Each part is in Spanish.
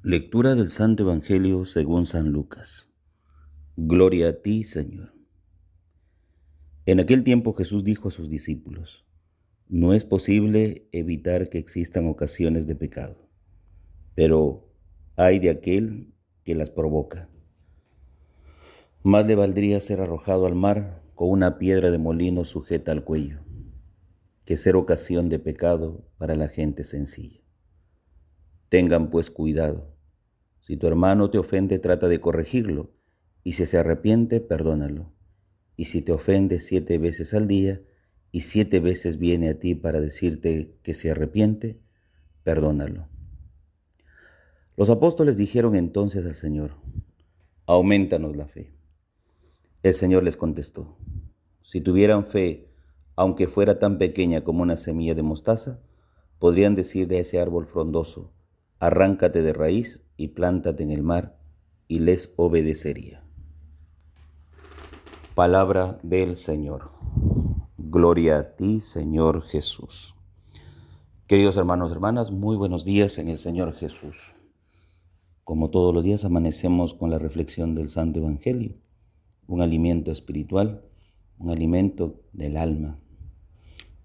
Lectura del Santo Evangelio según San Lucas. Gloria a ti, Señor. En aquel tiempo Jesús dijo a sus discípulos: No es posible evitar que existan ocasiones de pecado, pero ay de aquel que las provoca. Más le valdría ser arrojado al mar con una piedra de molino sujeta al cuello, que ser ocasión de pecado para la gente sencilla. Tengan pues cuidado. Si tu hermano te ofende, trata de corregirlo, y si se arrepiente, perdónalo. Y si te ofende 7 veces al día, y 7 veces viene a ti para decirte que se arrepiente, perdónalo. Los apóstoles dijeron entonces al Señor: Aumentanos la fe. El Señor les contestó: Si tuvieran fe, aunque fuera tan pequeña como una semilla de mostaza, podrían decir de ese árbol frondoso: Arráncate de raíz y plántate en el mar, y les obedecería. Palabra del Señor. Gloria a ti, Señor Jesús. Queridos hermanos y hermanas, muy buenos días en el Señor Jesús. Como todos los días, amanecemos con la reflexión del Santo Evangelio, un alimento espiritual, un alimento del alma,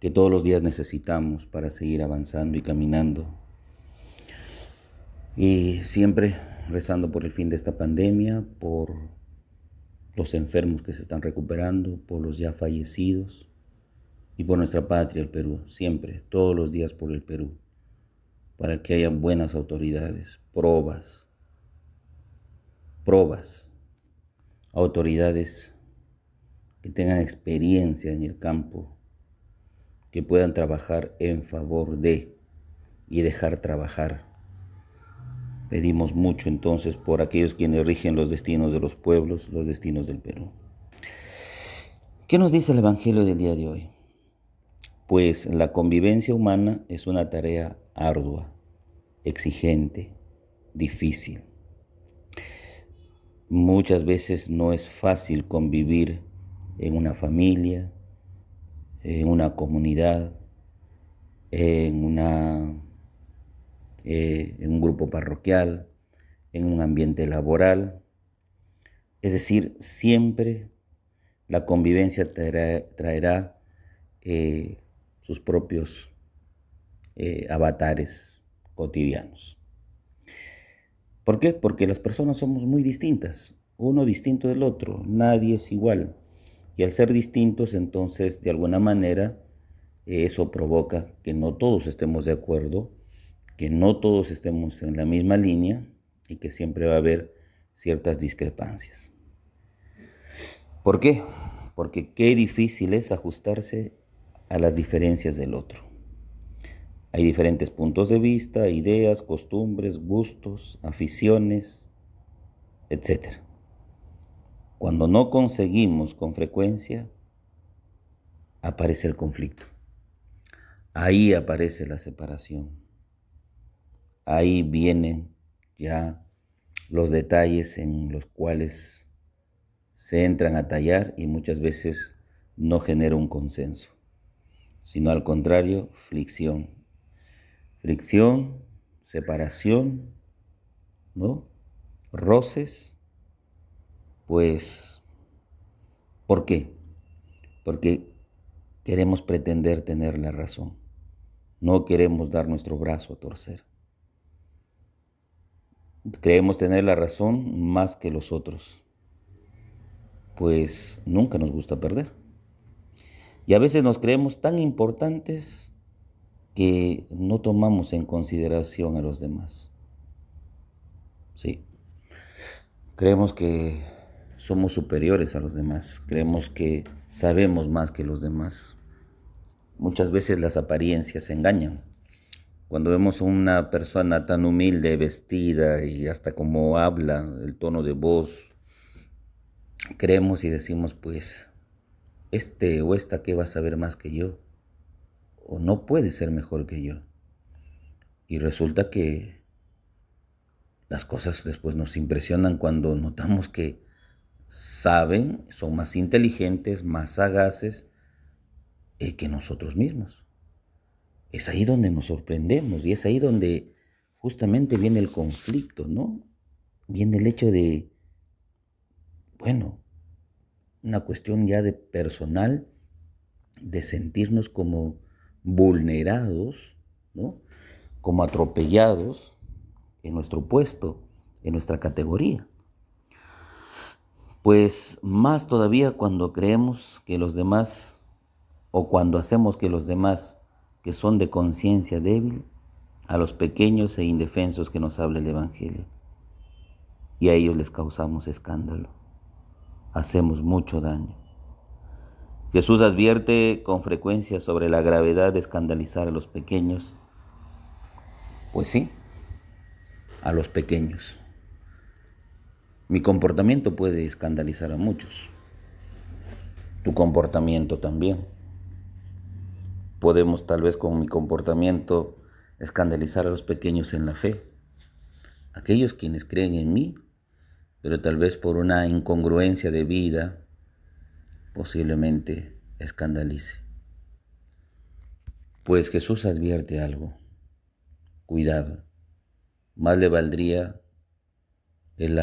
que todos los días necesitamos para seguir avanzando y caminando. Y siempre rezando por el fin de esta pandemia, por los enfermos que se están recuperando, por los ya fallecidos y por nuestra patria, el Perú. Siempre, todos los días por el Perú, para que haya buenas autoridades, autoridades que tengan experiencia en el campo, que puedan trabajar en favor de y dejar trabajar. Pedimos mucho entonces por aquellos quienes rigen los destinos de los pueblos, los destinos del Perú. ¿Qué nos dice el Evangelio del día de hoy? Pues la convivencia humana es una tarea ardua, exigente, difícil. Muchas veces no es fácil convivir en una familia, en una comunidad, en un grupo parroquial, en un ambiente laboral. Es decir, siempre la convivencia traerá sus propios avatares cotidianos. ¿Por qué? Porque las personas somos muy distintas, uno distinto del otro, nadie es igual. Y al ser distintos, entonces, de alguna manera, eso provoca que no todos estemos de acuerdo, que no todos estemos en la misma línea y que siempre va a haber ciertas discrepancias. ¿Por qué? Porque qué difícil es ajustarse a las diferencias del otro. Hay diferentes puntos de vista, ideas, costumbres, gustos, aficiones, etc. Cuando no conseguimos con frecuencia, aparece el conflicto. Ahí aparece la separación. Ahí vienen ya los detalles en los cuales se entran a tallar y muchas veces no genera un consenso, sino al contrario, fricción, separación, ¿no? Roces. Pues, ¿por qué? Porque queremos pretender tener la razón, no queremos dar nuestro brazo a torcer. Creemos tener la razón más que los otros, pues nunca nos gusta perder. Y a veces nos creemos tan importantes que no tomamos en consideración a los demás. Sí, creemos que somos superiores a los demás, creemos que sabemos más que los demás. Muchas veces las apariencias engañan. Cuando vemos a una persona tan humilde, vestida y hasta cómo habla, el tono de voz, creemos y decimos, pues, este o esta que va a saber más que yo, o no puede ser mejor que yo. Y resulta que las cosas después nos impresionan cuando notamos que saben, son más inteligentes, más sagaces que nosotros mismos. Es ahí donde nos sorprendemos y es ahí donde justamente viene el conflicto, ¿no? Viene el hecho de, bueno, una cuestión ya de personal, de sentirnos como vulnerados, ¿no? Como atropellados en nuestro puesto, en nuestra categoría. Pues más todavía cuando creemos que los demás, o cuando hacemos que los demás que son de conciencia débil, a los pequeños e indefensos que nos habla el Evangelio, y a ellos les causamos escándalo, hacemos mucho daño. Jesús advierte con frecuencia sobre la gravedad de escandalizar a los pequeños. Pues sí, a los pequeños. Mi comportamiento puede escandalizar a muchos. Tu comportamiento también. Podemos tal vez con mi comportamiento escandalizar a los pequeños en la fe. Aquellos quienes creen en mí, pero tal vez por una incongruencia de vida, posiblemente escandalice. Pues Jesús advierte algo. Cuidado. Más le valdría el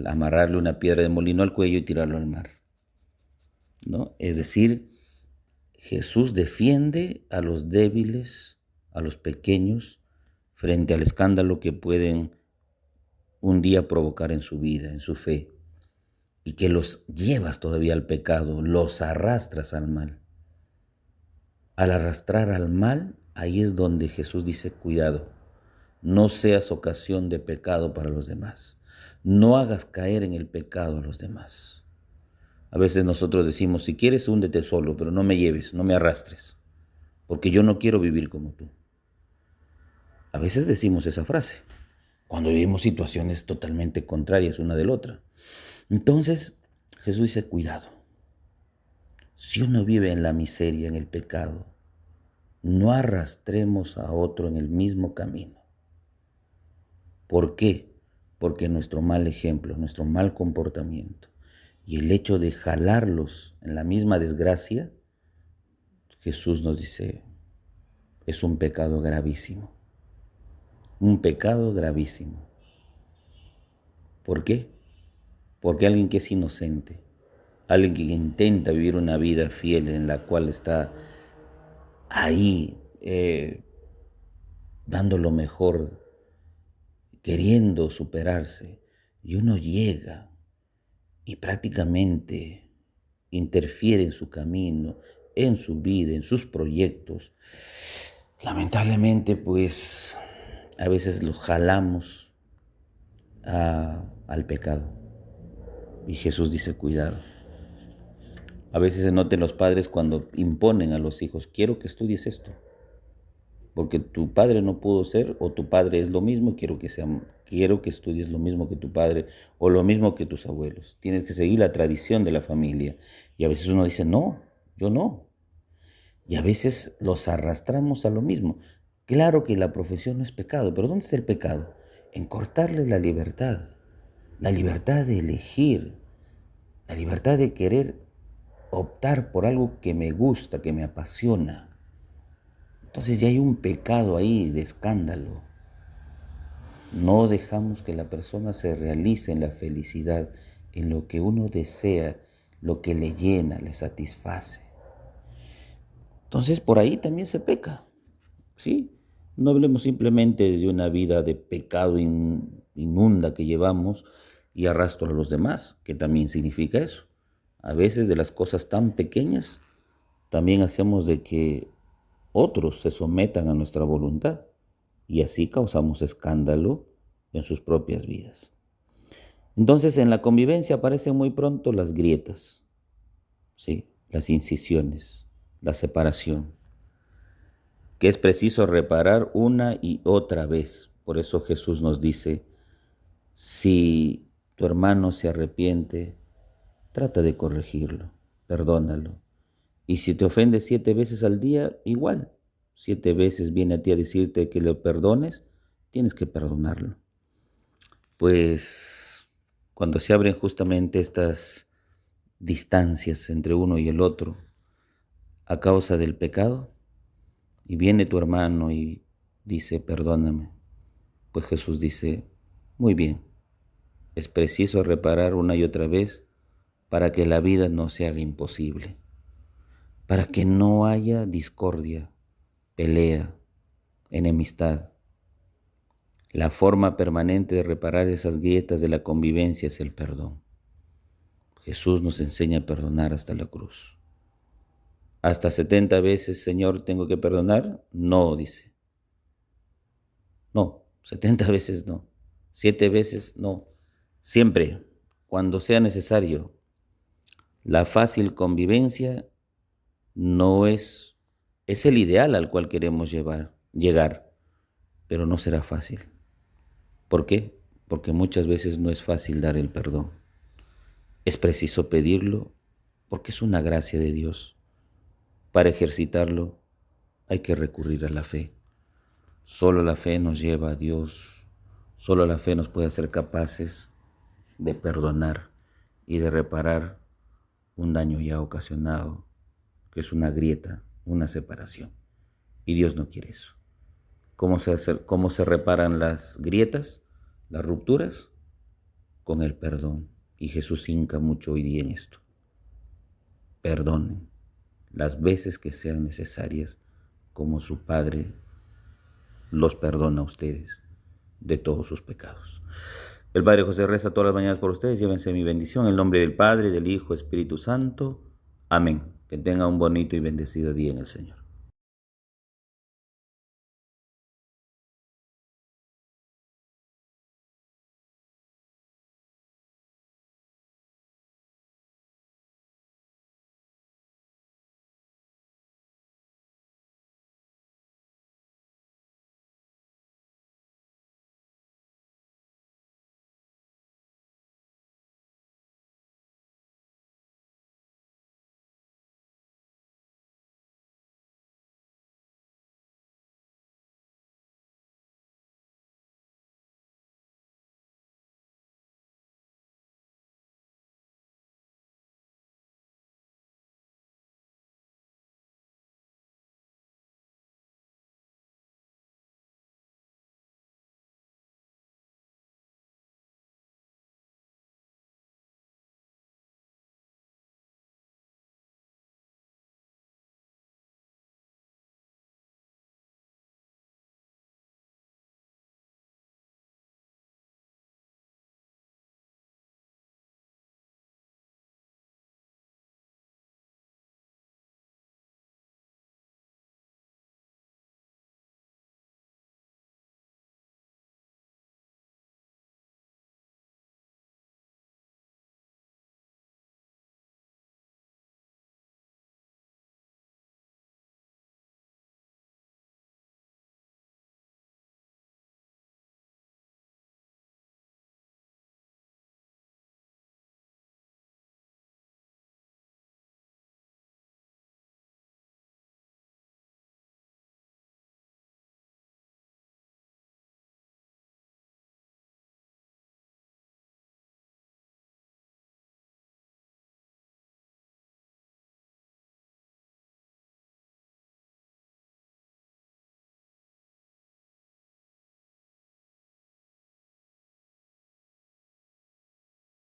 amarrarle una piedra de molino al cuello y tirarlo al mar, ¿no? Es decir, Jesús defiende a los débiles, a los pequeños, frente al escándalo que pueden un día provocar en su vida, en su fe, y que los llevas todavía al pecado, los arrastras al mal. Al arrastrar al mal, ahí es donde Jesús dice, cuidado, no seas ocasión de pecado para los demás. No hagas caer en el pecado a los demás. A veces nosotros decimos, si quieres, húndete solo, pero no me lleves, no me arrastres, porque yo no quiero vivir como tú. A veces decimos esa frase, cuando vivimos situaciones totalmente contrarias una de la otra. Entonces, Jesús dice, cuidado. Si uno vive en la miseria, en el pecado, no arrastremos a otro en el mismo camino. ¿Por qué? Porque nuestro mal ejemplo, nuestro mal comportamiento y el hecho de jalarlos en la misma desgracia, Jesús nos dice, es un pecado gravísimo. Un pecado gravísimo. ¿Por qué? Porque alguien que es inocente, alguien que intenta vivir una vida fiel en la cual está ahí dando lo mejor, queriendo superarse, y uno llega y prácticamente interfiere en su camino, en su vida, en sus proyectos. Lamentablemente, pues, a veces los jalamos al pecado. Y Jesús dice, cuidado. A veces se notan los padres cuando imponen a los hijos, quiero que estudies esto, porque tu padre no pudo ser, o tu padre es lo mismo, quiero que estudies lo mismo que tu padre, o lo mismo que tus abuelos. Tienes que seguir la tradición de la familia. Y a veces uno dice, no, yo no. Y a veces los arrastramos a lo mismo. Claro que la profesión no es pecado, pero ¿dónde está el pecado? En cortarle la libertad de elegir, la libertad de querer optar por algo que me gusta, que me apasiona. Entonces ya hay un pecado ahí de escándalo. No dejamos que la persona se realice en la felicidad, en lo que uno desea, lo que le llena, le satisface. Entonces por ahí también se peca, ¿sí? No hablemos simplemente de una vida de pecado inmunda que llevamos y arrastro a los demás, que también significa eso. A veces de las cosas tan pequeñas también hacemos de que otros se sometan a nuestra voluntad y así causamos escándalo en sus propias vidas. Entonces en la convivencia aparecen muy pronto las grietas, ¿sí? Las incisiones, la separación, que es preciso reparar una y otra vez. Por eso Jesús nos dice, si tu hermano se arrepiente, trata de corregirlo, perdónalo. Y si te ofende 7 veces al día, igual. 7 veces viene a ti a decirte que lo perdones, tienes que perdonarlo. Pues cuando se abren justamente estas distancias entre uno y el otro a causa del pecado, y viene tu hermano y dice, perdóname, Pues Jesús dice, muy bien, es preciso reparar una y otra vez para que la vida no se haga imposible, para que no haya discordia, pelea, enemistad. La forma permanente de reparar esas grietas de la convivencia es el perdón. Jesús nos enseña a perdonar hasta la cruz. ¿Hasta 70 veces, Señor, tengo que perdonar? No, dice. No, 70 veces no. 7 veces no. Siempre, cuando sea necesario. La fácil convivencia no es el ideal al cual queremos llegar, pero no será fácil. ¿Por qué? Porque muchas veces no es fácil dar el perdón. Es preciso pedirlo porque es una gracia de Dios. Para ejercitarlo hay que recurrir a la fe. Solo la fe nos lleva a Dios. Solo la fe nos puede hacer capaces de perdonar y de reparar un daño ya ocasionado, que es una grieta, una separación. Y Dios no quiere eso. ¿Cómo se reparan las grietas, las rupturas? Con el perdón. Y Jesús hinca mucho hoy día en esto. Perdonen las veces que sean necesarias, como su Padre los perdona a ustedes de todos sus pecados. El Padre José reza todas las mañanas por ustedes. Llévense mi bendición en el nombre del Padre, del Hijo, Espíritu Santo. Amén. Que tengan un bonito y bendecido día en el Señor.